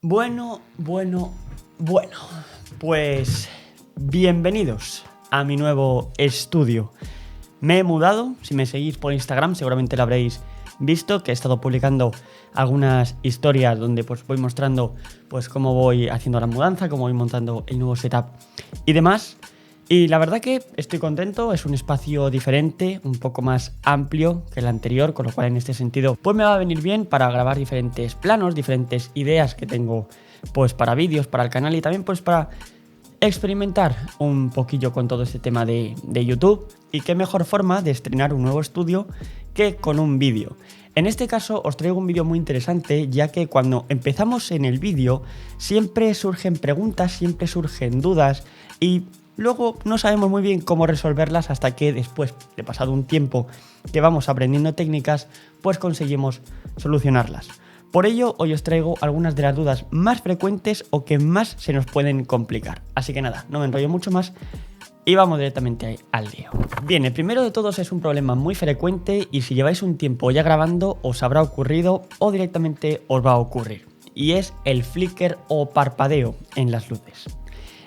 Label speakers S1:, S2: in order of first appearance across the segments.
S1: Bueno, pues bienvenidos a mi nuevo estudio. Me he mudado, si me seguís por Instagram seguramente lo habréis visto, que he estado publicando algunas historias donde pues voy mostrando pues cómo voy haciendo la mudanza, cómo voy montando el nuevo setup y demás. Y la verdad que estoy contento, es un espacio diferente, un poco más amplio que el anterior, con lo cual en este sentido pues me va a venir bien para grabar diferentes planos, diferentes ideas que tengo pues para vídeos, para el canal y también pues para experimentar un poquillo con todo este tema de YouTube. Y qué mejor forma de estrenar un nuevo estudio que con un vídeo. En este caso os traigo un vídeo muy interesante, ya que cuando empezamos en el vídeo siempre surgen preguntas, siempre surgen dudas y luego no sabemos muy bien cómo resolverlas hasta que después de pasado un tiempo que vamos aprendiendo técnicas, pues conseguimos solucionarlas. Por ello, hoy os traigo algunas de las dudas más frecuentes o que más se nos pueden complicar. Así que nada, no me enrollo mucho más y vamos directamente al lío. Bien, el primero de todos es un problema muy frecuente y si lleváis un tiempo ya grabando os habrá ocurrido o directamente os va a ocurrir. Y es el flicker o parpadeo en las luces.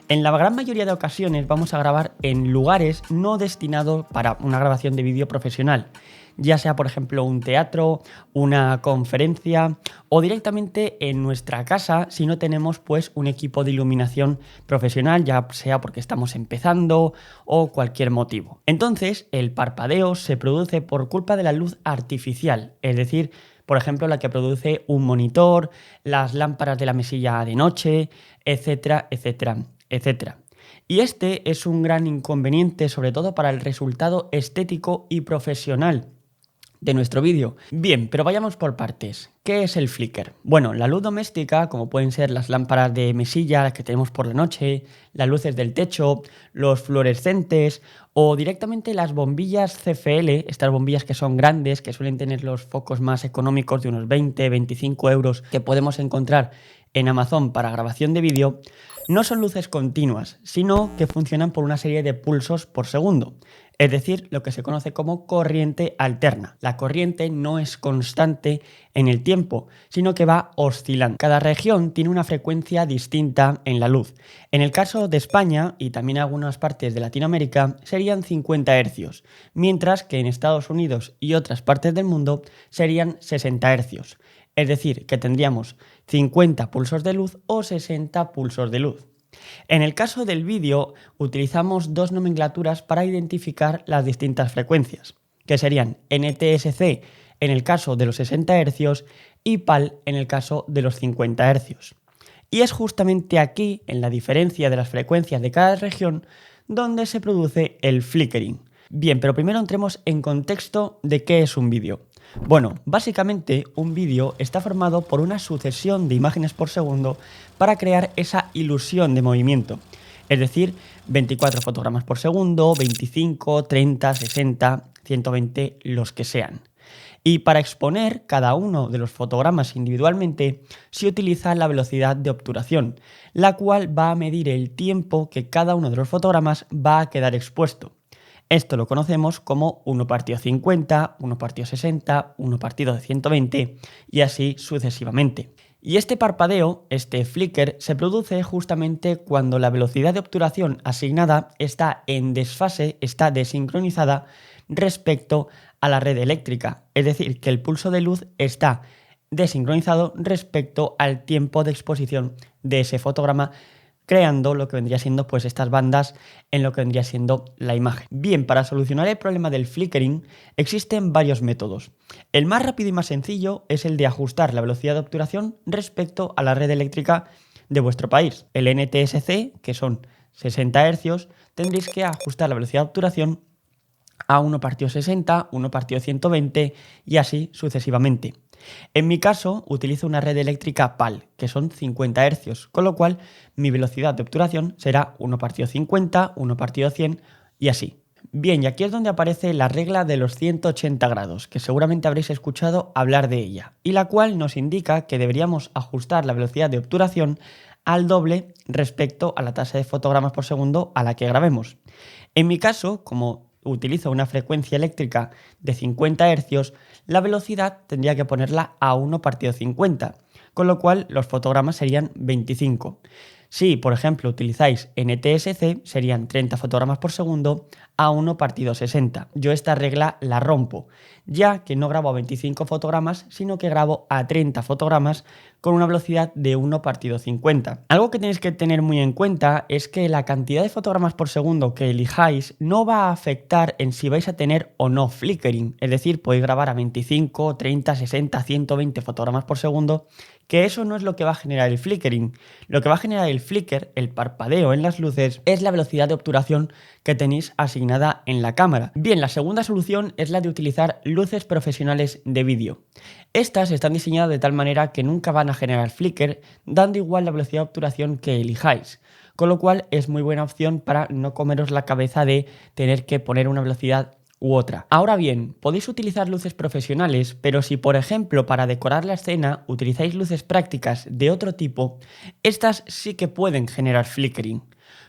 S1: En la gran mayoría de ocasiones vamos a grabar en lugares no destinados para una grabación de vídeo profesional, ya sea por ejemplo un teatro, una conferencia o directamente en nuestra casa si no tenemos pues un equipo de iluminación profesional, ya sea porque estamos empezando o cualquier motivo. Entonces el parpadeo se produce por culpa de la luz artificial, es decir, por ejemplo, la que produce un monitor, las lámparas de la mesilla de noche, etcétera, etcétera, etcétera. Y este es un gran inconveniente, sobre todo para el resultado estético y profesional de nuestro vídeo. Bien, pero vayamos por partes. ¿Qué es el flicker? Bueno, la luz doméstica, como pueden ser las lámparas de mesilla las que tenemos por la noche, las luces del techo, los fluorescentes o directamente las bombillas CFL, estas bombillas que son grandes, que suelen tener los focos más económicos de unos 20-25 euros que podemos encontrar en Amazon para grabación de vídeo, no son luces continuas, sino que funcionan por una serie de pulsos por segundo. Es decir, lo que se conoce como corriente alterna. La corriente no es constante en el tiempo, sino que va oscilando. Cada región tiene una frecuencia distinta en la luz. En el caso de España y también algunas partes de Latinoamérica serían 50 Hz, mientras que en Estados Unidos y otras partes del mundo serían 60 Hz. Es decir, que tendríamos 50 pulsos de luz o 60 pulsos de luz. En el caso del vídeo utilizamos dos nomenclaturas para identificar las distintas frecuencias, que serían NTSC en el caso de los 60 Hz y PAL en el caso de los 50 Hz. Y es justamente aquí, en la diferencia de las frecuencias de cada región, donde se produce el flickering. Bien, pero primero entremos en contexto de qué es un vídeo. Bueno, básicamente un vídeo está formado por una sucesión de imágenes por segundo para crear esa ilusión de movimiento. Es decir, 24 fotogramas por segundo, 25, 30, 60, 120, los que sean. Y para exponer cada uno de los fotogramas individualmente se utiliza la velocidad de obturación, la cual va a medir el tiempo que cada uno de los fotogramas va a quedar expuesto. Esto lo conocemos como 1/50, 1/60, 1/120 y así sucesivamente. Y este parpadeo, este flicker, se produce justamente cuando la velocidad de obturación asignada está en desfase, está desincronizada respecto a la red eléctrica. Es decir, que el pulso de luz está desincronizado respecto al tiempo de exposición de ese fotograma, creando lo que vendría siendo pues estas bandas en lo que vendría siendo la imagen. Bien, para solucionar el problema del flickering existen varios métodos. El más rápido y más sencillo es el de ajustar la velocidad de obturación respecto a la red eléctrica de vuestro país. El NTSC, que son 60 Hz, tendréis que ajustar la velocidad de obturación a 1/60, 1/120 y así sucesivamente. En mi caso utilizo una red eléctrica PAL, que son 50 Hz, con lo cual mi velocidad de obturación será 1/50, 1/100 y así. Bien, y aquí es donde aparece la regla de los 180 grados, que seguramente habréis escuchado hablar de ella, y la cual nos indica que deberíamos ajustar la velocidad de obturación al doble respecto a la tasa de fotogramas por segundo a la que grabemos. En mi caso, como utilizo una frecuencia eléctrica de 50 Hz, la velocidad tendría que ponerla a 1/50, con lo cual los fotogramas serían 25. Si, por ejemplo, utilizáis NTSC, serían 30 fotogramas por segundo a 1 partido 60. Yo esta regla la rompo, ya que no grabo a 25 fotogramas, sino que grabo a 30 fotogramas con una velocidad de 1 partido 50. Algo que tenéis que tener muy en cuenta es que la cantidad de fotogramas por segundo que elijáis no va a afectar en si vais a tener o no flickering. Es decir, podéis grabar a 25, 30, 60, 120 fotogramas por segundo, que eso no es lo que va a generar el flickering. Lo que va a generar el flicker, el parpadeo en las luces, es la velocidad de obturación que tenéis asignada en la cámara. Bien, la segunda solución es la de utilizar luces profesionales de vídeo. Estas están diseñadas de tal manera que nunca van a generar flicker, dando igual la velocidad de obturación que elijáis. Con lo cual es muy buena opción para no comeros la cabeza de tener que poner una velocidad u otra. Ahora bien, podéis utilizar luces profesionales, pero si por ejemplo para decorar la escena utilizáis luces prácticas de otro tipo, estas sí que pueden generar flickering.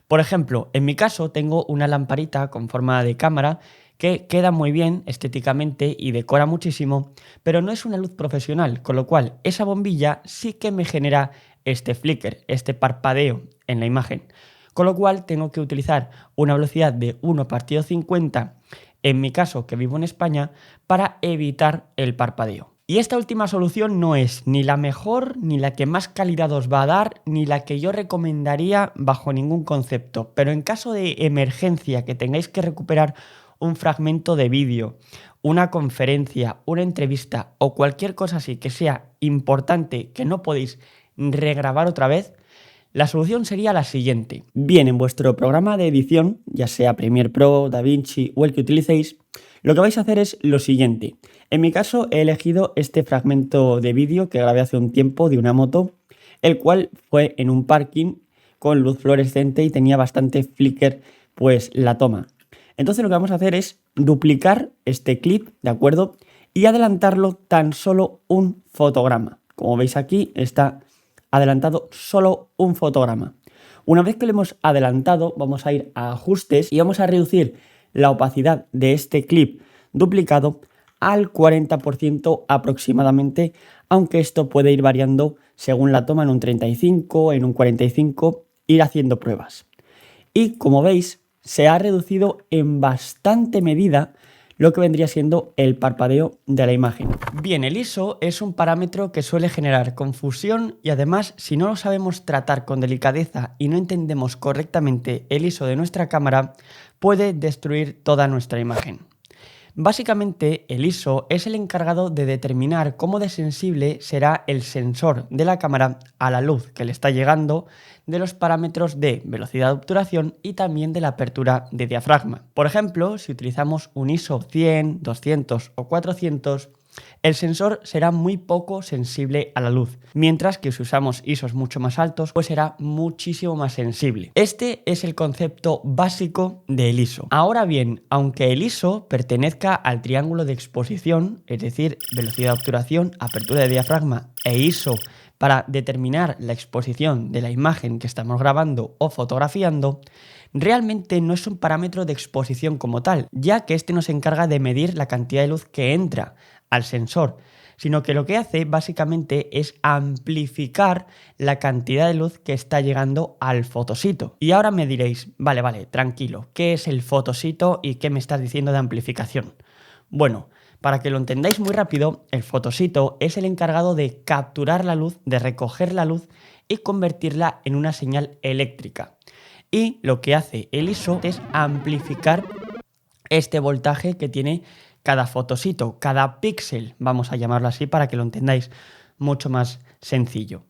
S1: Por ejemplo, en mi caso tengo una lamparita con forma de cámara que queda muy bien estéticamente y decora muchísimo, pero no es una luz profesional, con lo cual esa bombilla sí que me genera este flicker, este parpadeo en la imagen. Con lo cual tengo que utilizar una velocidad de 1 partido 50, en mi caso que vivo en España, para evitar el parpadeo. Y esta última solución no es ni la mejor, ni la que más calidad os va a dar, ni la que yo recomendaría bajo ningún concepto. Pero en caso de emergencia, que tengáis que recuperar un fragmento de vídeo, una conferencia, una entrevista o cualquier cosa así que sea importante que no podéis regrabar otra vez, la solución sería la siguiente. Bien, en vuestro programa de edición, ya sea Premiere Pro, DaVinci o el que utilicéis, lo que vais a hacer es lo siguiente. En mi caso he elegido este fragmento de vídeo que grabé hace un tiempo de una moto, el cual fue en un parking con luz fluorescente y tenía bastante flicker pues la toma. Entonces lo que vamos a hacer es duplicar este clip, ¿de acuerdo? Y adelantarlo tan solo un fotograma. Como veis aquí está adelantado solo un fotograma. Una vez que lo hemos adelantado, vamos a ir a ajustes y vamos a reducir la opacidad de este clip duplicado al 40% aproximadamente, aunque esto puede ir variando según la toma en un 35, en un 45, ir haciendo pruebas. Y como veis, se ha reducido en bastante medida lo que vendría siendo el parpadeo de la imagen. Bien, el ISO es un parámetro que suele generar confusión y además, si no lo sabemos tratar con delicadeza y no entendemos correctamente el ISO de nuestra cámara, puede destruir toda nuestra imagen. Básicamente, el ISO es el encargado de determinar cómo de sensible será el sensor de la cámara a la luz que le está llegando, de los parámetros de velocidad de obturación y también de la apertura de diafragma. Por ejemplo, si utilizamos un ISO 100, 200 o 400, el sensor será muy poco sensible a la luz, mientras que si usamos ISOs mucho más altos, pues será muchísimo más sensible. Este es el concepto básico del ISO. Ahora bien, aunque el ISO pertenezca al triángulo de exposición, es decir, velocidad de obturación, apertura de diafragma e ISO para determinar la exposición de la imagen que estamos grabando o fotografiando, realmente no es un parámetro de exposición como tal, ya que este no se encarga de medir la cantidad de luz que entra al sensor, sino que lo que hace básicamente es amplificar la cantidad de luz que está llegando al fotosito. Y ahora me diréis, vale, tranquilo, ¿qué es el fotosito y qué me estás diciendo de amplificación? Bueno, para que lo entendáis muy rápido, el fotosito es el encargado de capturar la luz, de recoger la luz y convertirla en una señal eléctrica. Y lo que hace el ISO es amplificar este voltaje que tiene cada fotosito, cada píxel, vamos a llamarlo así para que lo entendáis mucho más sencillo.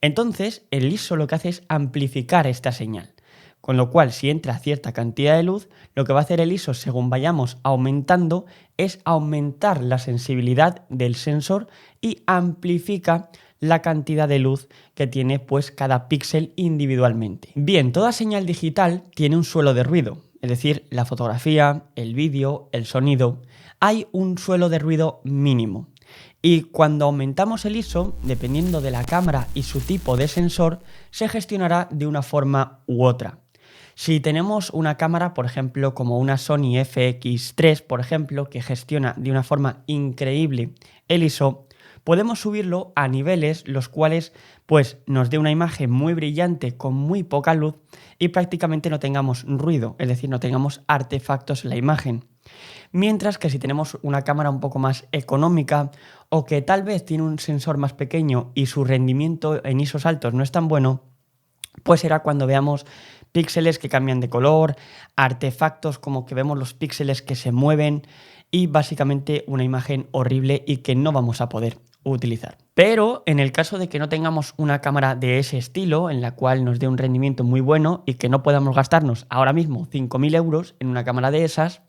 S1: Entonces, el ISO lo que hace es amplificar esta señal. Con lo cual, si entra cierta cantidad de luz, lo que va a hacer el ISO según vayamos aumentando es aumentar la sensibilidad del sensor y amplifica la cantidad de luz que tiene pues cada píxel individualmente. Bien, toda señal digital tiene un suelo de ruido, es decir, la fotografía, el vídeo, el sonido. Hay un suelo de ruido mínimo. Y cuando aumentamos el ISO, dependiendo de la cámara y su tipo de sensor, se gestionará de una forma u otra. Si tenemos una cámara, por ejemplo, como una Sony FX3, por ejemplo, que gestiona de una forma increíble el ISO, podemos subirlo a niveles los cuales pues nos dé una imagen muy brillante con muy poca luz y prácticamente no tengamos ruido, es decir, no tengamos artefactos en la imagen. Mientras que si tenemos una cámara un poco más económica o que tal vez tiene un sensor más pequeño y su rendimiento en ISOs altos no es tan bueno, pues será cuando veamos píxeles que cambian de color, artefactos como que vemos los píxeles que se mueven y básicamente una imagen horrible y que no vamos a poder utilizar. Pero en el caso de que no tengamos una cámara de ese estilo, en la cual nos dé un rendimiento muy bueno y que no podamos gastarnos ahora mismo 5.000 euros en una cámara de esas,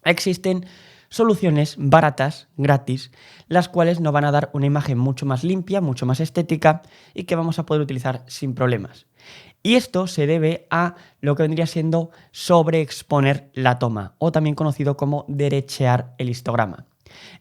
S1: existen soluciones baratas, gratis, las cuales nos van a dar una imagen mucho más limpia, mucho más estética y que vamos a poder utilizar sin problemas. Y esto se debe a lo que vendría siendo sobreexponer la toma, o también conocido como derechear el histograma.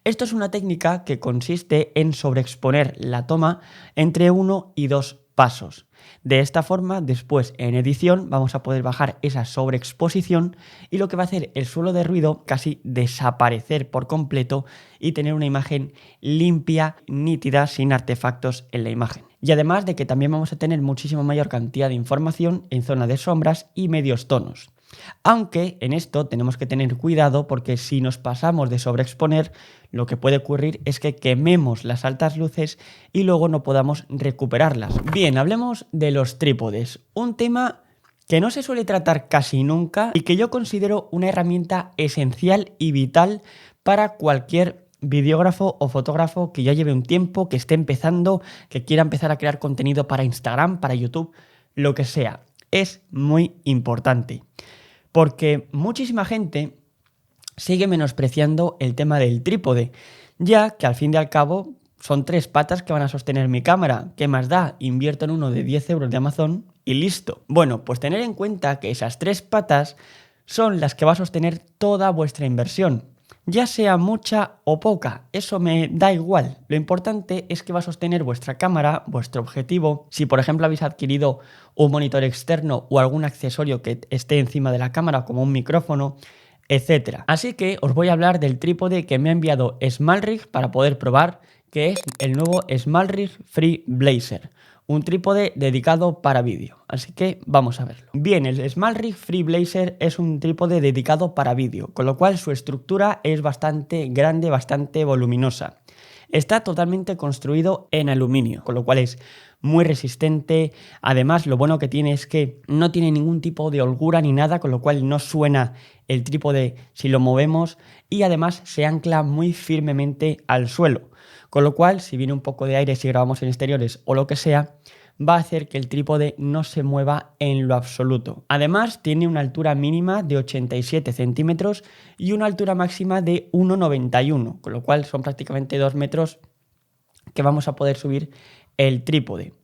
S1: Esto es una técnica que consiste en sobreexponer la toma entre 1 y 2 pasos. De esta forma, después en edición vamos a poder bajar esa sobreexposición y lo que va a hacer el suelo de ruido casi desaparecer por completo y tener una imagen limpia, nítida, sin artefactos en la imagen. Y además de que también vamos a tener muchísima mayor cantidad de información en zona de sombras y medios tonos. Aunque en esto tenemos que tener cuidado porque si nos pasamos de sobreexponer, lo que puede ocurrir es que quememos las altas luces y luego no podamos recuperarlas. Bien, hablemos de los trípodes, un tema que no se suele tratar casi nunca y que yo considero una herramienta esencial y vital para cualquier videógrafo o fotógrafo que ya lleve un tiempo, que esté empezando, que quiera empezar a crear contenido para Instagram, para YouTube, lo que sea. Es muy importante. Porque muchísima gente sigue menospreciando el tema del trípode, ya que al fin y al cabo son 3 patas que van a sostener mi cámara. ¿Qué más da? Invierto en uno de 10 euros de Amazon y listo. Bueno, pues tener en cuenta que esas 3 patas son las que va a sostener toda vuestra inversión. Ya sea mucha o poca, eso me da igual. Lo importante es que va a sostener vuestra cámara, vuestro objetivo. Si por ejemplo habéis adquirido un monitor externo o algún accesorio que esté encima de la cámara como un micrófono, etc. Así que os voy a hablar del trípode que me ha enviado SmallRig para poder probar, que es el nuevo SmallRig Free Blazer. Un trípode dedicado para vídeo, así que vamos a verlo. Bien, el SmallRig Free Blazer es un trípode dedicado para vídeo, con lo cual su estructura es bastante grande, bastante voluminosa. Está totalmente construido en aluminio, con lo cual es muy resistente. Además, lo bueno que tiene es que no tiene ningún tipo de holgura ni nada, con lo cual no suena el trípode si lo movemos y además se ancla muy firmemente al suelo. Con lo cual, si viene un poco de aire, si grabamos en exteriores o lo que sea, va a hacer que el trípode no se mueva en lo absoluto. Además, tiene una altura mínima de 87 centímetros y una altura máxima de 1,91, con lo cual son prácticamente 2 metros que vamos a poder subir el trípode.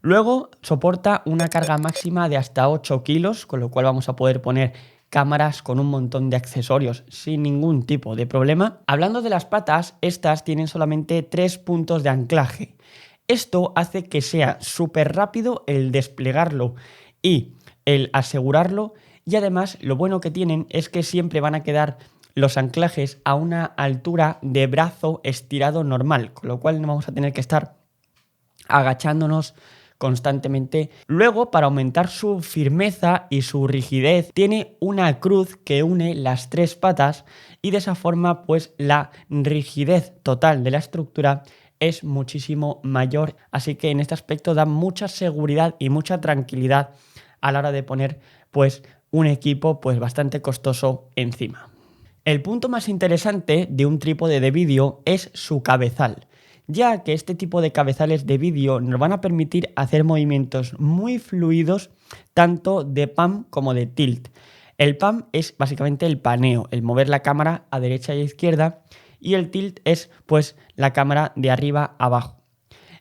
S1: Luego soporta una carga máxima de hasta 8 kilos, con lo cual vamos a poder poner cámaras con un montón de accesorios sin ningún tipo de problema. Hablando de las patas, estas tienen solamente 3 puntos de anclaje. Esto hace que sea súper rápido el desplegarlo y el asegurarlo, y además lo bueno que tienen es que siempre van a quedar los anclajes a una altura de brazo estirado normal, con lo cual no vamos a tener que estar agachándonos constantemente. Luego, para aumentar su firmeza y su rigidez, tiene una cruz que une las 3 patas y de esa forma pues la rigidez total de la estructura es muchísimo mayor, así que en este aspecto da mucha seguridad y mucha tranquilidad a la hora de poner pues un equipo pues bastante costoso encima. El punto más interesante de un trípode de vídeo es su cabezal, ya que este tipo de cabezales de vídeo nos van a permitir hacer movimientos muy fluidos tanto de pan como de tilt. El pan es básicamente el paneo, el mover la cámara a derecha y a izquierda, y el tilt es pues la cámara de arriba a abajo.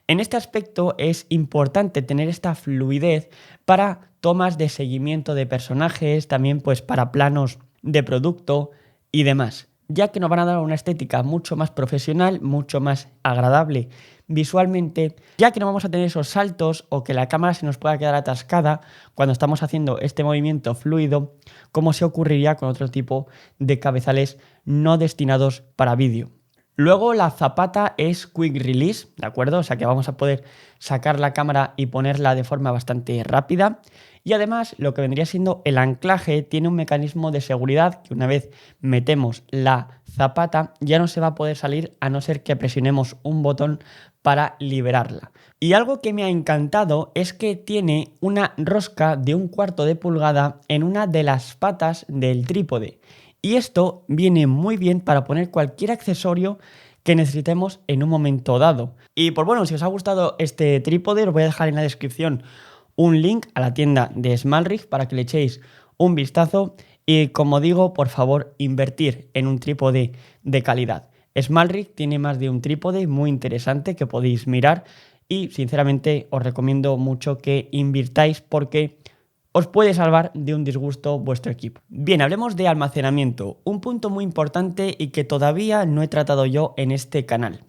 S1: En este aspecto es importante tener esta fluidez para tomas de seguimiento de personajes, también pues para planos de producto y demás, ya que nos van a dar una estética mucho más profesional, mucho más agradable visualmente, ya que no vamos a tener esos saltos o que la cámara se nos pueda quedar atascada cuando estamos haciendo este movimiento fluido, como se ocurriría con otro tipo de cabezales no destinados para vídeo. Luego la zapata es Quick Release, ¿de acuerdo? O sea que vamos a poder sacar la cámara y ponerla de forma bastante rápida. Y además lo que vendría siendo el anclaje tiene un mecanismo de seguridad que una vez metemos la zapata ya no se va a poder salir a no ser que presionemos un botón para liberarla. Y algo que me ha encantado es que tiene una rosca de 1/4 de pulgada en una de las patas del trípode. Y esto viene muy bien para poner cualquier accesorio que necesitemos en un momento dado. Y pues bueno, si os ha gustado este trípode, os voy a dejar en la descripción un link a la tienda de SmallRig para que le echéis un vistazo. Y como digo, por favor, invertir en un trípode de calidad. SmallRig tiene más de un trípode muy interesante que podéis mirar y sinceramente os recomiendo mucho que invirtáis porque os puede salvar de un disgusto vuestro equipo. Bien, hablemos de almacenamiento, un punto muy importante y que todavía no he tratado yo en este canal.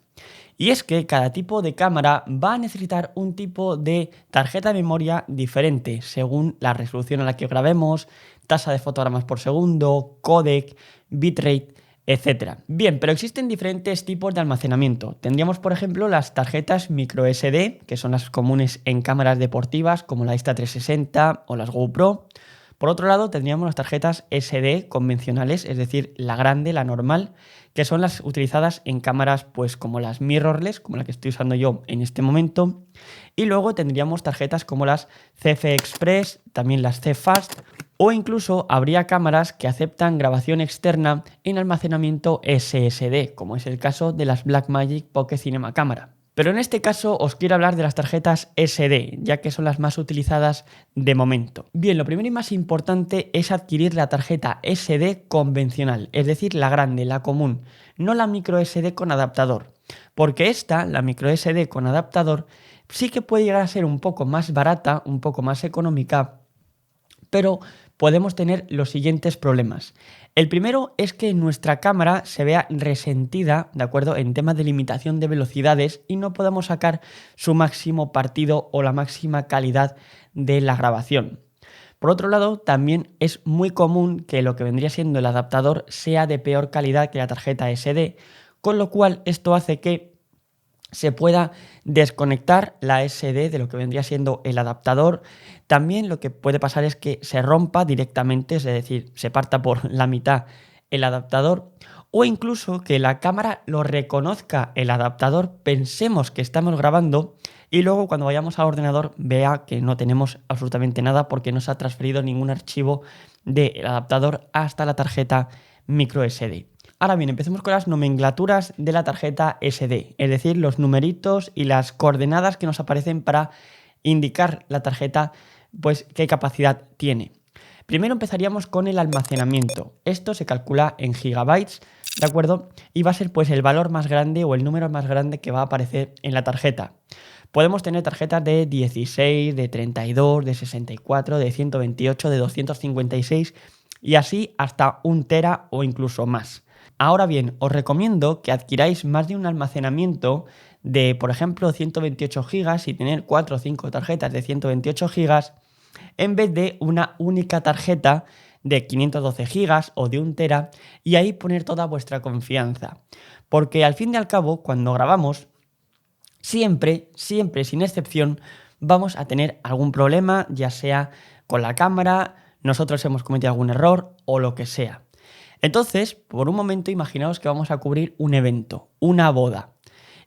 S1: Y es que cada tipo de cámara va a necesitar un tipo de tarjeta de memoria diferente según la resolución a la que grabemos, tasa de fotogramas por segundo, codec, bitrate, etc. Bien, pero existen diferentes tipos de almacenamiento. Tendríamos, por ejemplo, las tarjetas microSD, que son las comunes en cámaras deportivas como la Insta360 o las GoPro. Por otro lado, tendríamos las tarjetas SD convencionales, es decir, la grande, la normal, que son las utilizadas en cámaras pues como las mirrorless, como la que estoy usando yo en este momento. Y luego tendríamos tarjetas como las CF Express, también las CFast, o incluso habría cámaras que aceptan grabación externa en almacenamiento SSD, como es el caso de las Blackmagic Pocket Cinema Camera. Pero en este caso os quiero hablar de las tarjetas SD, ya que son las más utilizadas de momento. Bien, lo primero y más importante es adquirir la tarjeta SD convencional, es decir, la grande, la común, no la micro SD con adaptador. Porque esta, la micro SD con adaptador, sí que puede llegar a ser un poco más barata, un poco más económica, pero podemos tener los siguientes problemas. El primero es que nuestra cámara se vea resentida, ¿de acuerdo?, en temas de limitación de velocidades y no podamos sacar su máximo partido o la máxima calidad de la grabación. Por otro lado, también es muy común que lo que vendría siendo el adaptador sea de peor calidad que la tarjeta SD, con lo cual esto hace que se pueda desconectar la SD de lo que vendría siendo el adaptador. También lo que puede pasar es que se rompa directamente, es decir, se parta por la mitad el adaptador, o incluso que la cámara lo reconozca el adaptador, pensemos que estamos grabando y luego cuando vayamos al ordenador vea que no tenemos absolutamente nada porque no se ha transferido ningún archivo del adaptador hasta la tarjeta micro SD. Ahora bien, empecemos con las nomenclaturas de la tarjeta SD, es decir, los numeritos y las coordenadas que nos aparecen para indicar la tarjeta, pues qué capacidad tiene. Primero empezaríamos con el almacenamiento. Esto se calcula en gigabytes, ¿de acuerdo? Y va a ser pues el valor más grande o el número más grande que va a aparecer en la tarjeta. Podemos tener tarjetas de 16, de 32, de 64, de 128, de 256 y así hasta 1 tera o incluso más. Ahora bien, os recomiendo que adquiráis más de un almacenamiento de, por ejemplo, 128 GB y tener 4 o 5 tarjetas de 128 GB en vez de una única tarjeta de 512 GB o de 1 tera y ahí poner toda vuestra confianza. Porque al fin y al cabo, cuando grabamos, siempre, sin excepción, vamos a tener algún problema, ya sea con la cámara, nosotros hemos cometido algún error o lo que sea. Entonces, por un momento imaginaos que vamos a cubrir un evento, una boda.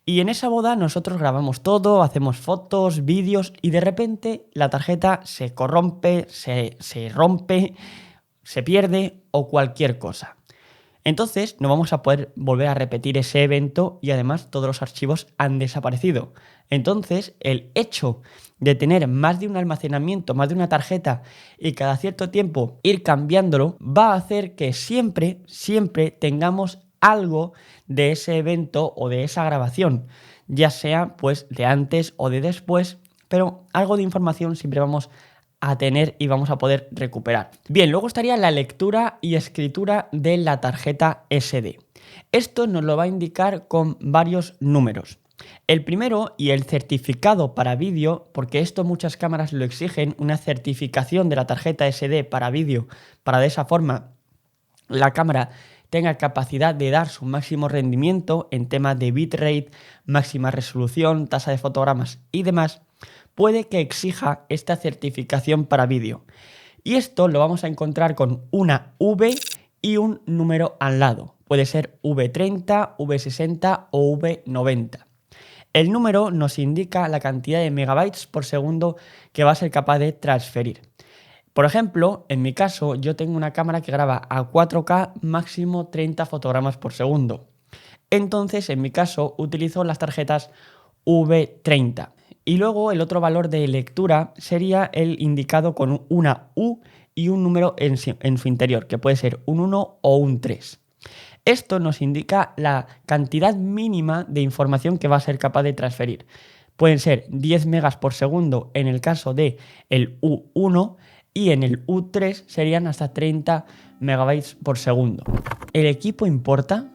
S1: Y en esa boda nosotros grabamos todo, hacemos fotos, vídeos y de repente la tarjeta se corrompe, se rompe, se pierde o cualquier cosa. Entonces no vamos a poder volver a repetir ese evento y además todos los archivos han desaparecido. Entonces el hecho de tener más de un almacenamiento, más de una tarjeta y cada cierto tiempo ir cambiándolo va a hacer que siempre tengamos algo de ese evento o de esa grabación, ya sea pues de antes o de después, pero algo de información siempre vamos a tener y vamos a poder recuperar. Bien, luego estaría la lectura y escritura de la tarjeta SD. Esto nos lo va a indicar con varios números. El primero y el certificado para vídeo, porque esto muchas cámaras lo exigen, una certificación de la tarjeta SD para vídeo, para de esa forma la cámara tenga capacidad de dar su máximo rendimiento en temas de bitrate, máxima resolución, tasa de fotogramas y demás, puede que exija esta certificación para vídeo. Y esto lo vamos a encontrar con una V y un número al lado. Puede ser V30, V60 o V90. El número nos indica la cantidad de megabytes por segundo que va a ser capaz de transferir. Por ejemplo, en mi caso, yo tengo una cámara que graba a 4K máximo 30 fotogramas por segundo. Entonces, en mi caso, utilizo las tarjetas V30. Y luego el otro valor de lectura sería el indicado con una U y un número en su interior, que puede ser un 1 o un 3. Esto nos indica la cantidad mínima de información que va a ser capaz de transferir. Pueden ser 10 megas por segundo en el caso del U1 y en el U3 serían hasta 30 megabytes por segundo. ¿El equipo importa?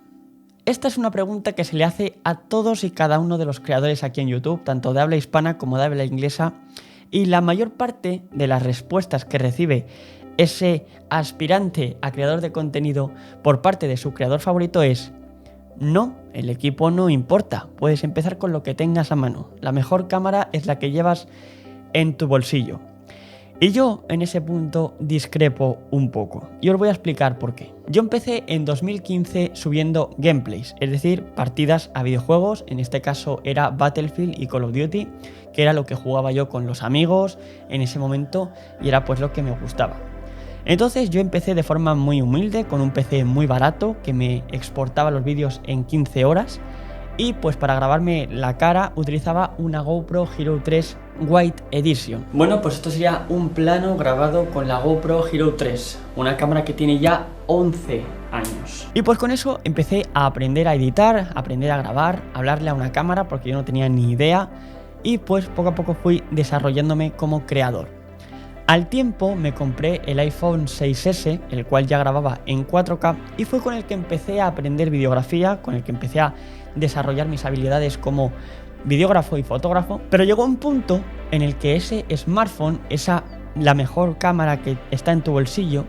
S1: Esta es una pregunta que se le hace a todos y cada uno de los creadores aquí en YouTube, tanto de habla hispana como de habla inglesa, y la mayor parte de las respuestas que recibe ese aspirante a creador de contenido por parte de su creador favorito es: no, el equipo no importa, puedes empezar con lo que tengas a mano, la mejor cámara es la que llevas en tu bolsillo. Y yo en ese punto discrepo un poco, y os voy a explicar por qué. Yo empecé en 2015 subiendo gameplays, es decir, partidas a videojuegos, en este caso era Battlefield y Call of Duty, que era lo que jugaba yo con los amigos en ese momento y era pues lo que me gustaba. Entonces yo empecé de forma muy humilde, con un PC muy barato que me exportaba los vídeos en 15 horas y pues para grabarme la cara utilizaba una GoPro Hero 3 White Edition. Bueno, pues esto sería un plano grabado con la GoPro Hero 3, una cámara que tiene ya 11 años. Y pues con eso empecé a aprender a editar, a aprender a grabar, a hablarle a una cámara porque yo no tenía ni idea y pues poco a poco fui desarrollándome como creador. Al tiempo me compré el iPhone 6S, el cual ya grababa en 4K y fue con el que empecé a aprender videografía, con el que empecé a desarrollar mis habilidades como videógrafo y fotógrafo, pero llegó un punto en el que ese smartphone, la mejor cámara que está en tu bolsillo,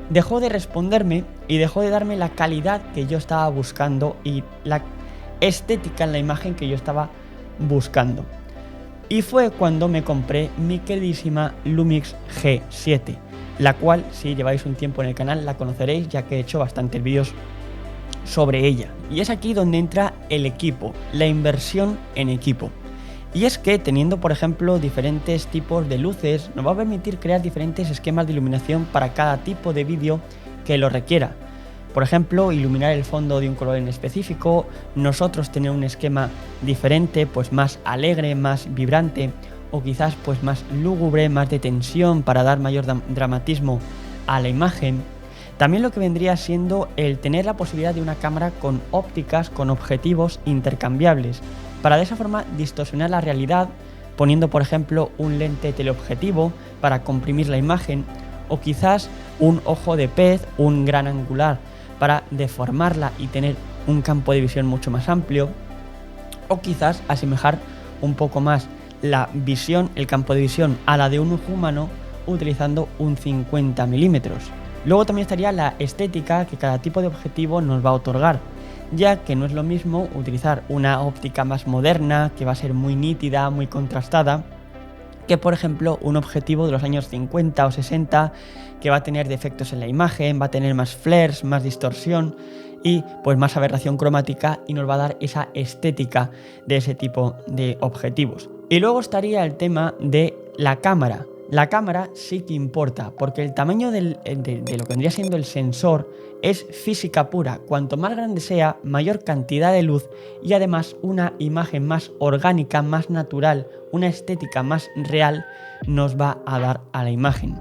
S1: dejó de responderme y dejó de darme la calidad que yo estaba buscando y la estética en la imagen que yo estaba buscando. Y fue cuando me compré mi queridísima Lumix G7, la cual, si lleváis un tiempo en el canal, la conoceréis ya que he hecho bastantes vídeos sobre ella. Y es aquí donde entra el equipo, la inversión en equipo. Y es que teniendo, por ejemplo, diferentes tipos de luces, nos va a permitir crear diferentes esquemas de iluminación para cada tipo de vídeo que lo requiera. Por ejemplo, iluminar el fondo de un color en específico, nosotros tener un esquema diferente, pues más alegre, más vibrante, o quizás pues más lúgubre, más de tensión para dar mayor dramatismo a la imagen. También lo que vendría siendo el tener la posibilidad de una cámara con ópticas, con objetivos intercambiables, para de esa forma distorsionar la realidad, poniendo por ejemplo un lente teleobjetivo para comprimir la imagen, o quizás un ojo de pez, un gran angular para deformarla y tener un campo de visión mucho más amplio, o quizás asemejar un poco más la visión, el campo de visión a la de un ojo humano utilizando un 50 milímetros. Luego también estaría la estética que cada tipo de objetivo nos va a otorgar, ya que no es lo mismo utilizar una óptica más moderna, que va a ser muy nítida, muy contrastada, que por ejemplo un objetivo de los años 50 o 60 que va a tener defectos en la imagen, va a tener más flares, más distorsión y pues más aberración cromática y nos va a dar esa estética de ese tipo de objetivos. Y luego estaría el tema de la cámara. La cámara sí que importa porque el tamaño de lo que vendría siendo el sensor es física pura. Cuanto más grande sea, mayor cantidad de luz y además una imagen más orgánica, más natural, una estética más real nos va a dar a la imagen.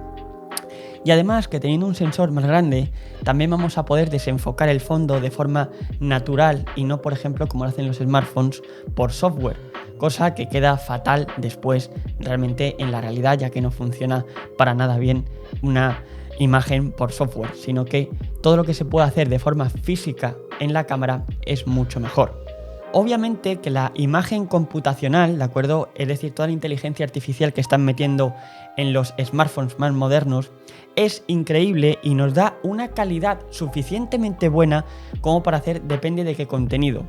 S1: Y además que teniendo un sensor más grande, también vamos a poder desenfocar el fondo de forma natural y no, por ejemplo, como lo hacen los smartphones, por software, cosa que queda fatal después realmente en la realidad, ya que no funciona para nada bien una imagen por software, sino que todo lo que se puede hacer de forma física en la cámara es mucho mejor. Obviamente que la imagen computacional, ¿de acuerdo? Es decir, toda la inteligencia artificial que están metiendo en los smartphones más modernos es increíble y nos da una calidad suficientemente buena como para hacer depende de qué contenido.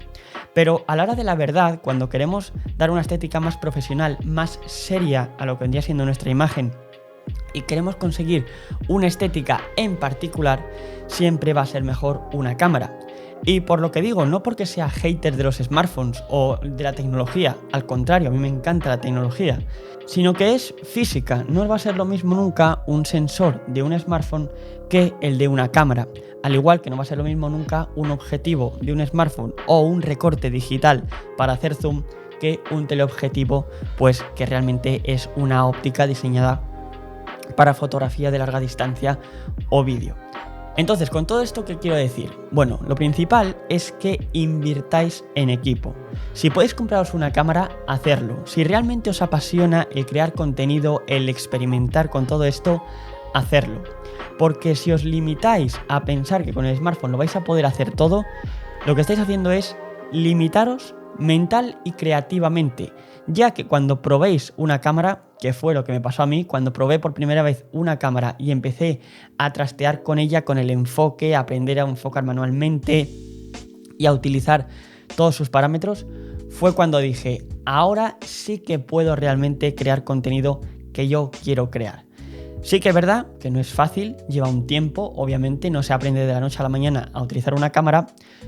S1: Pero a la hora de la verdad, cuando queremos dar una estética más profesional, más seria a lo que vendría siendo nuestra imagen y queremos conseguir una estética en particular, siempre va a ser mejor una cámara. Y por lo que digo, no porque sea hater de los smartphones o de la tecnología, al contrario, a mí me encanta la tecnología, sino que es física. No va a ser lo mismo nunca un sensor de un smartphone que el de una cámara. Al igual que no va a ser lo mismo nunca un objetivo de un smartphone o un recorte digital para hacer zoom que un teleobjetivo, pues que realmente es una óptica diseñada para fotografía de larga distancia o vídeo. Entonces, con todo esto, ¿qué quiero decir? Bueno, lo principal es que invirtáis en equipo. Si podéis compraros una cámara, hacerlo. Si realmente os apasiona el crear contenido, el experimentar con todo esto, hacerlo. Porque si os limitáis a pensar que con el smartphone lo vais a poder hacer todo, lo que estáis haciendo es limitaros mental y creativamente, ya que cuando probéis una cámara, que fue lo que me pasó a mí, cuando probé por primera vez una cámara y empecé a trastear con ella, con el enfoque, a aprender a enfocar manualmente y a utilizar todos sus parámetros, fue cuando dije, ahora sí que puedo realmente crear contenido que yo quiero crear. Sí que es verdad que no es fácil, lleva un tiempo, obviamente, no se aprende de la noche a la mañana a utilizar una cámara,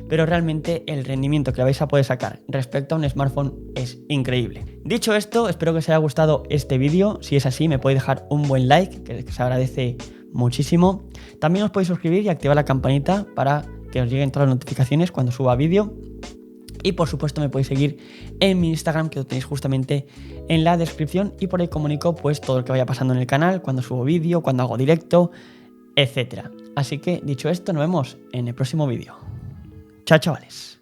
S1: pero realmente el rendimiento que vais a poder sacar respecto a un smartphone es increíble. Dicho esto, espero que os haya gustado este vídeo. Si es así, me podéis dejar un buen like, que se agradece muchísimo. También os podéis suscribir y activar la campanita para que os lleguen todas las notificaciones cuando suba vídeo. Y por supuesto me podéis seguir en mi Instagram, que lo tenéis justamente en la descripción, y por ahí comunico pues todo lo que vaya pasando en el canal, cuando subo vídeo, cuando hago directo, etc. Así que dicho esto, nos vemos en el próximo vídeo. Chao, chavales.